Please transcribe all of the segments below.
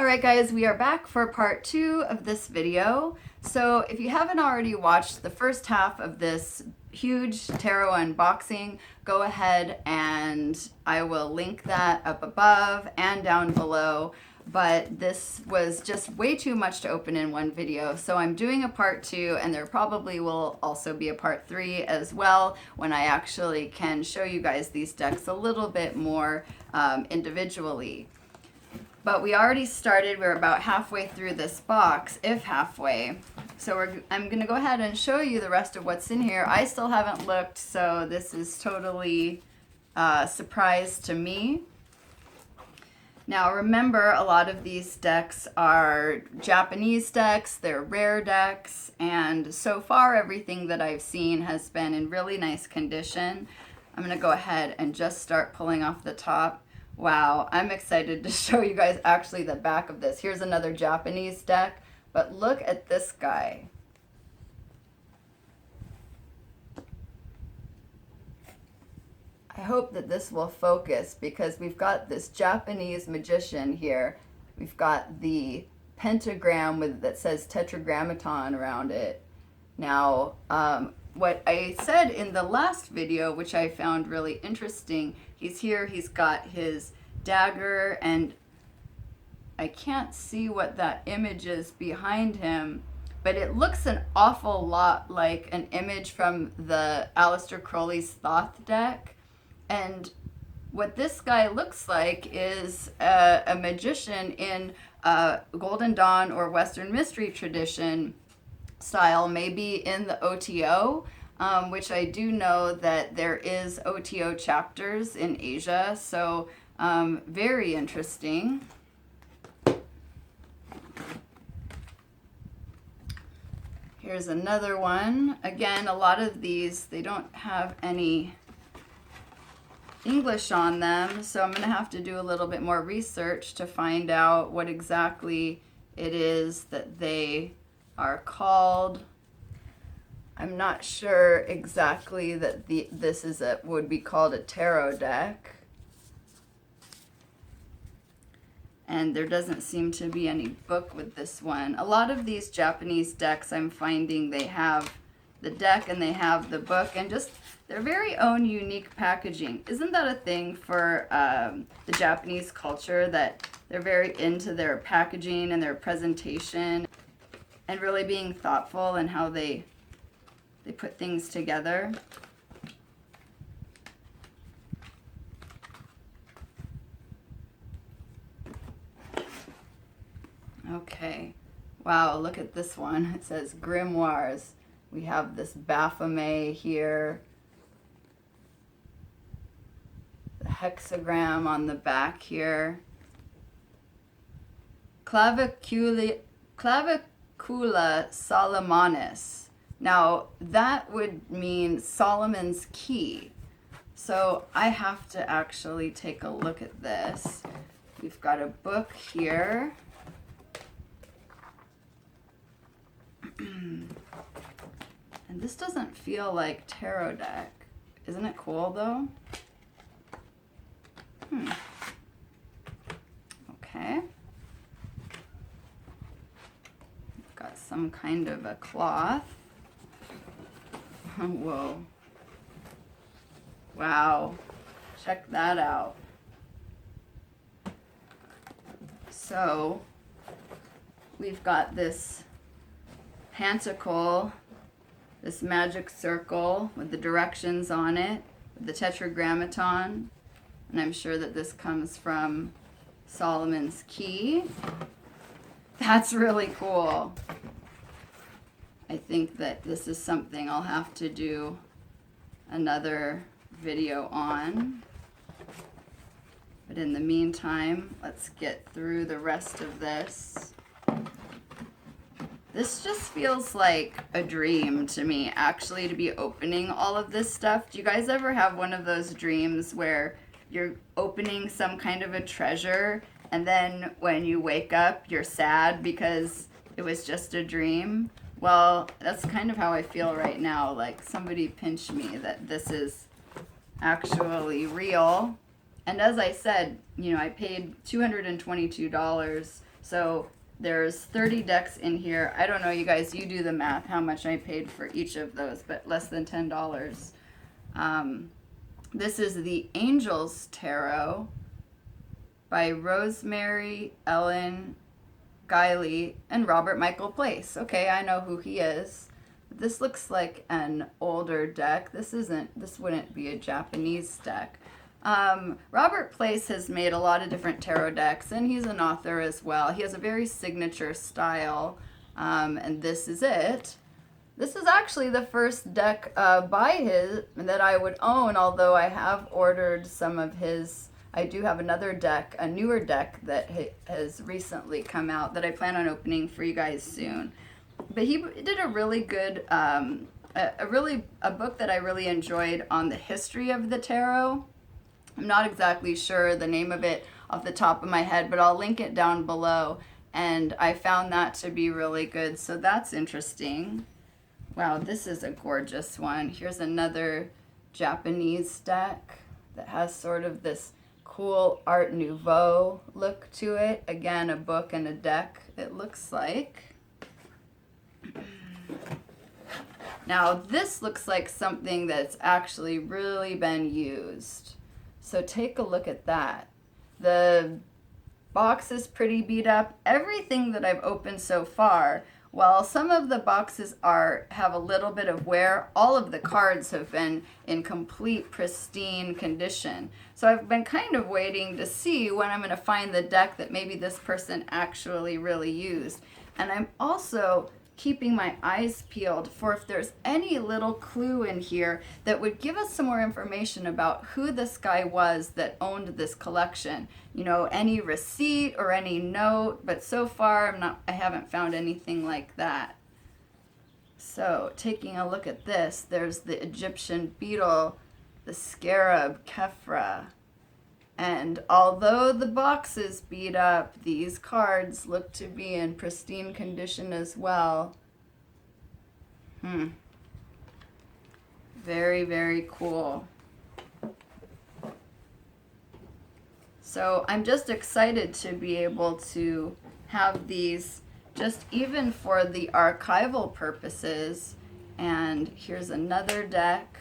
Alright guys, we are back for part 2 of this video. So if you haven't already watched the first half of this huge tarot unboxing, go ahead and I will link that up above and down below. But this was just way too much to open in one video, so I'm doing a part 2, and there probably will also be a part 3 as well when I actually can show you guys these decks a little bit more individually. But we already started, we're about halfway through this box, if halfway. So I'm gonna go ahead and show you the rest of what's in here. I still haven't looked, so this is totally a surprise to me. Now remember, a lot of these decks are Japanese decks, they're rare decks, and so far everything that I've seen has been in really nice condition. I'm gonna go ahead and just start pulling off the top. Wow, I'm excited to show you guys actually the back of this. Here's another Japanese deck, but look at this guy. I hope that this will focus because we've got this Japanese magician here. We've got the pentagram that says tetragrammaton around it. Now, what I said in the last video, which I found really interesting, he's here, he's got his dagger, and I can't see what that image is behind him, but it looks an awful lot like an image from the Aleister Crowley's Thoth deck. And what this guy looks like is a magician in Golden Dawn or Western Mystery tradition style, maybe in the OTO, which I do know that there is OTO chapters in Asia, so very interesting. Here's another one. Again, a lot of these, they don't have any English on them, so I'm going to have to do a little bit more research to find out what exactly it is that they are called. I'm not sure exactly that this is would be called a tarot deck. And there doesn't seem to be any book with this one. A lot of these Japanese decks, I'm finding they have the deck and they have the book and just their very own unique packaging. Isn't that a thing for the Japanese culture, that they're very into their packaging and their presentation and really being thoughtful in how they put things together? Okay, wow, look at this one. It says Grimoires. We have this Baphomet here. The hexagram on the back here. Clavicula Solomonis. Now, that would mean Solomon's key. So I have to actually take a look at this. We've got a book here. And this doesn't feel like tarot deck. Isn't it cool though? Okay. Got some kind of a cloth. Whoa. Wow. Check that out. So, we've got this pentacle, this magic circle with the directions on it, with the tetragrammaton, and I'm sure that this comes from Solomon's key. That's really cool. I think that this is something I'll have to do another video on. But in the meantime, let's get through the rest of this. This just feels like a dream to me, actually, to be opening all of this stuff. Do you guys ever have one of those dreams where you're opening some kind of a treasure, and then when you wake up, you're sad because it was just a dream? Well, that's kind of how I feel right now. Like somebody pinched me that this is actually real. And as I said, you know, I paid $222 So there's 30 decks in here. I don't know, you guys, you do the math, how much I paid for each of those, but less than $10. This is the Angels Tarot by Rosemary Ellen Guiley and Robert Michael Place. Okay, I know who he is. This looks like an older deck. This wouldn't be a Japanese deck. Robert Place has made a lot of different tarot decks, and he's an author as well. He has a very signature style, and this is it. This is actually the first deck by his that I would own, although I have ordered some of his. I do have another deck, a newer deck that has recently come out that I plan on opening for you guys soon. But he did a really good, a book that I really enjoyed on the history of the tarot. I'm not exactly sure the name of it off the top of my head, but I'll link it down below. And I found that to be really good, so that's interesting. Wow, this is a gorgeous one. Here's another Japanese deck that has sort of this cool Art Nouveau look to it. Again, a book and a deck, it looks like. Now, this looks like something that's actually really been used. So take a look at that. The box is pretty beat up. Everything that I've opened so far, while some of the boxes have a little bit of wear, all of the cards have been in complete pristine condition. So I've been kind of waiting to see when I'm going to find the deck that maybe this person actually really used. And I'm also keeping my eyes peeled for if there's any little clue in here that would give us some more information about who this guy was that owned this collection. You know, any receipt or any note, but so far I haven't found anything like that. So taking a look at this, there's the Egyptian beetle, the scarab Khefra. And although the box is beat up, these cards look to be in pristine condition as well. Very, very cool. So I'm just excited to be able to have these just even for the archival purposes. And here's another deck.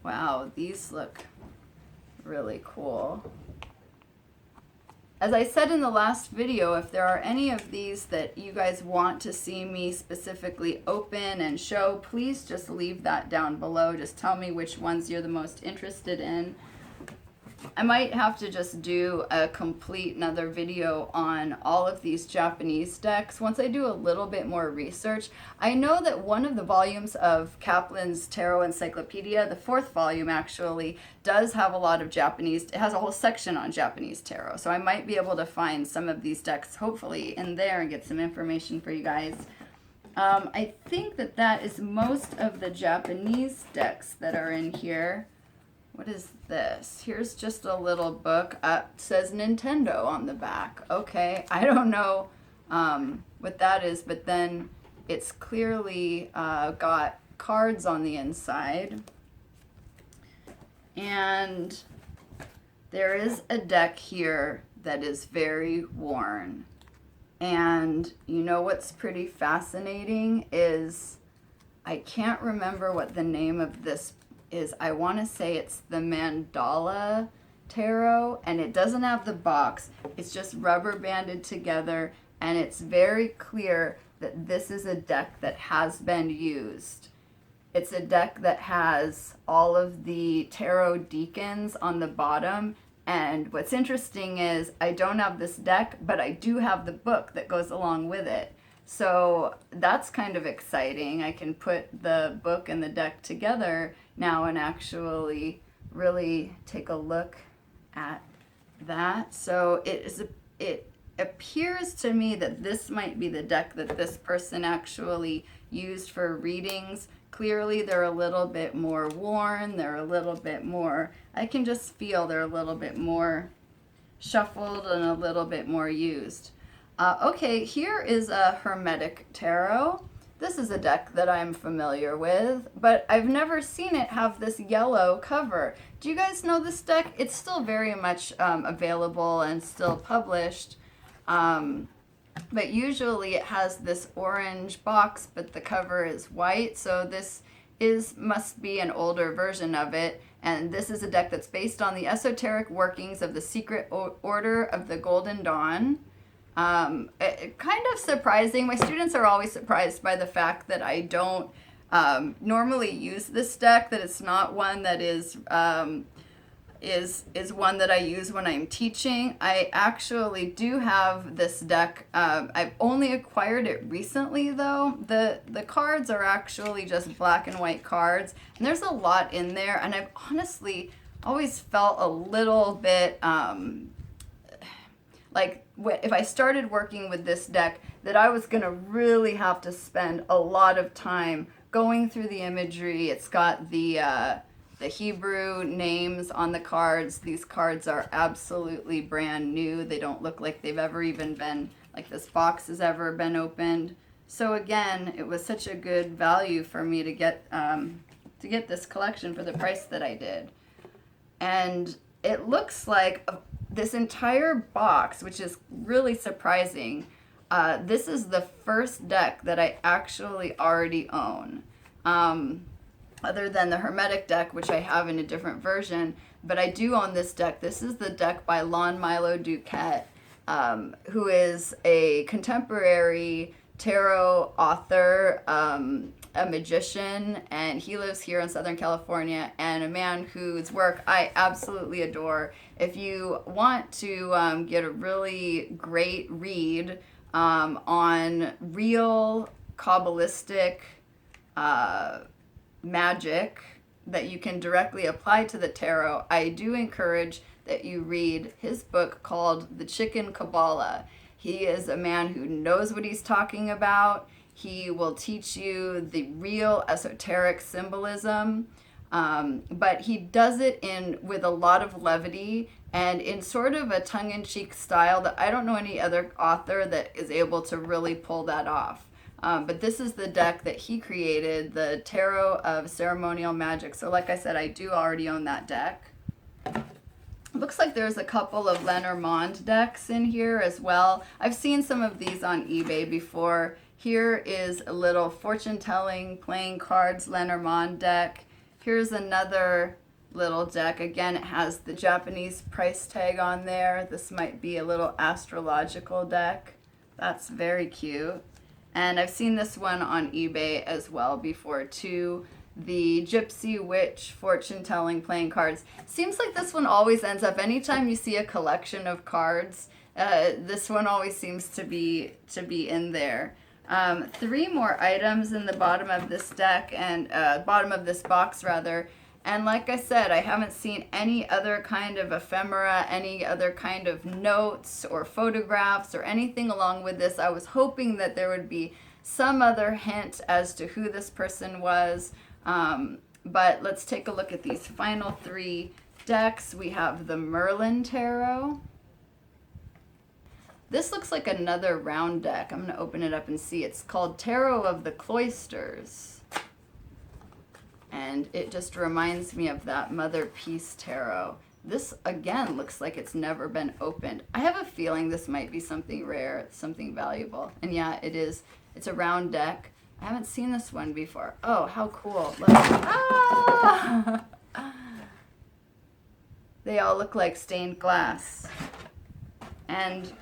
Wow, these look really cool. As I said in the last video, if there are any of these that you guys want to see me specifically open and show, please just leave that down below. Just tell me which ones you're the most interested in. I might have to just do a complete another video on all of these Japanese decks once I do a little bit more research. I know that one of the volumes of Kaplan's Tarot Encyclopedia, the 4th volume actually, does have a lot of Japanese. It has a whole section on Japanese tarot, so I might be able to find some of these decks hopefully in there and get some information for you guys. I think that is most of the Japanese decks that are in here. What is this? Here's just a little book. It says Nintendo on the back. Okay, I don't know what that is, but then it's clearly got cards on the inside. And there is a deck here that is very worn. And you know what's pretty fascinating is I can't remember what the name of this is. I want to say it's the Mandala Tarot, and it doesn't have the box. It's just rubber banded together, and it's very clear that this is a deck that has been used. It's a deck that has all of the tarot deacons on the bottom, and what's interesting is I don't have this deck, but I do have the book that goes along with it. So that's kind of exciting. I can put the book and the deck together now and actually really take a look at that. So it appears to me that this might be the deck that this person actually used for readings. Clearly they're a little bit more worn, they're a little bit more, I can just feel they're a little bit more shuffled and a little bit more used. Okay, here is a Hermetic Tarot. This is a deck that I'm familiar with, but I've never seen it have this yellow cover. Do you guys know this deck? It's still very much available and still published. But usually it has this orange box, but the cover is white. So this must be an older version of it. And this is a deck that's based on the esoteric workings of the Secret Order of the Golden Dawn. Kind of surprising. My students are always surprised by the fact that I don't normally use this deck, that it's not one that is one that I use when I'm teaching. I actually do have this deck. I've only acquired it recently though. The cards are actually just black and white cards, and there's a lot in there, and I've honestly always felt a little bit like if I started working with this deck, that I was gonna really have to spend a lot of time going through the imagery. It's got the Hebrew names on the cards. These cards are absolutely brand new. They don't look like they've ever even been, like this box has ever been opened. So again, it was such a good value for me to get this collection for the price that I did. And it looks like this entire box, which is really surprising. This is the first deck that I actually already own. Other than the Hermetic deck, which I have in a different version, but I do own this deck. This is the deck by Lon Milo Duquette, who is a contemporary tarot author, a magician, and he lives here in Southern California, and a man whose work I absolutely adore. If you want to get a really great read on real Kabbalistic magic that you can directly apply to the tarot, I do encourage that you read his book called The Chicken Kabbalah. He is a man who knows what he's talking about. He will teach you the real esoteric symbolism, but he does it with a lot of levity and in sort of a tongue-in-cheek style that I don't know any other author that is able to really pull that off. But this is the deck that he created, the Tarot of Ceremonial Magic. So like I said, I do already own that deck. Looks like there's a couple of Lenormand decks in here as well. I've seen some of these on eBay before. Here is a little fortune-telling playing cards Lenormand deck. Here's another little deck. Again, it has the Japanese price tag on there. This might be a little astrological deck. That's very cute. And I've seen this one on eBay as well before too. The Gypsy Witch fortune-telling playing cards. Seems like this one always ends up, anytime you see a collection of cards, this one always seems to be in there. 3 more items in the bottom of this deck, and bottom of this box rather. And like I said, I haven't seen any other kind of ephemera, any other kind of notes or photographs or anything along with this. I was hoping that there would be some other hint as to who this person was. But let's take a look at these final 3 decks. We have the Merlin Tarot. This looks like another round deck. I'm going to open it up and see. It's called Tarot of the Cloisters. And it just reminds me of that Mother Peace Tarot. This, again, looks like it's never been opened. I have a feeling this might be something rare, something valuable. And yeah, it is. It's a round deck. I haven't seen this one before. Oh, how cool. They all look like stained glass. And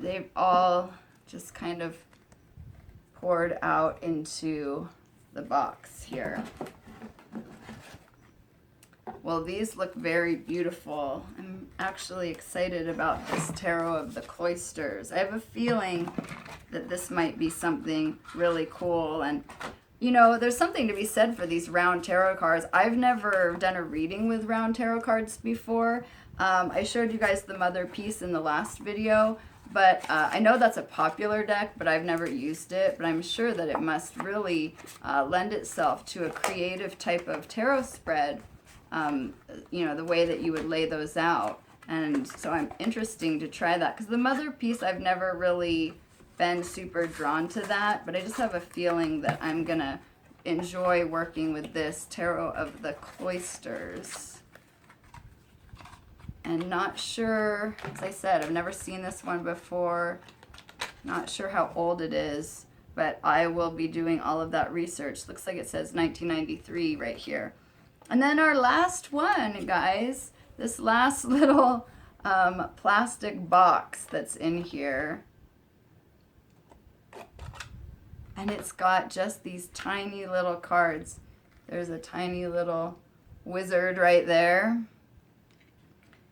they've all just kind of poured out into the box here. Well, these look very beautiful. I'm actually excited about this Tarot of the Cloisters. I have a feeling that this might be something really cool. And, you know, there's something to be said for these round tarot cards. I've never done a reading with round tarot cards before. I showed you guys the Mother Peace in the last video, but I know that's a popular deck, but I've never used it. But I'm sure that it must really lend itself to a creative type of tarot spread, you know, the way that you would lay those out. And so I'm interested to try that, because the Mother Peace, I've never really been super drawn to that, but I just have a feeling that I'm going to enjoy working with this Tarot of the Cloisters. And not sure, as I said, I've never seen this one before. Not sure how old it is, but I will be doing all of that research. Looks like it says 1993 right here. And then our last one, guys, this last little plastic box that's in here. And it's got just these tiny little cards. There's a tiny little wizard right there.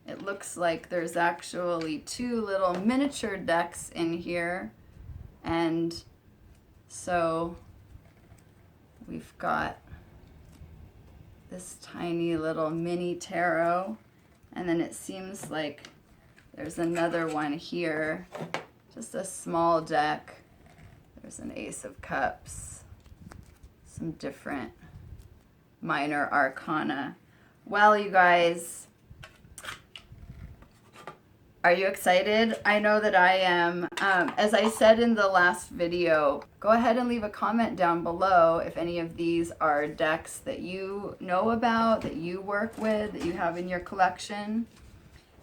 It looks like there's actually 2 little miniature decks in here. And so we've got this tiny little mini tarot. And then it seems like there's another one here, just a small deck. There's an Ace of Cups, some different minor arcana. Well, you guys, are you excited? I know that I am. As I said in the last video, go ahead and leave a comment down below if any of these are decks that you know about, that you work with, that you have in your collection.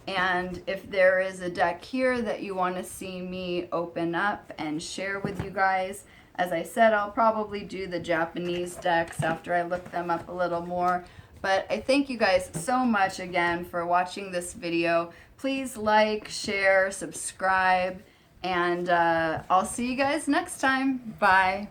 And if there is a deck here that you want to see me open up and share with you guys, as I said, I'll probably do the Japanese decks after I look them up a little more. But I thank you guys so much again for watching this video. Please like, share, subscribe, and I'll see you guys next time. Bye.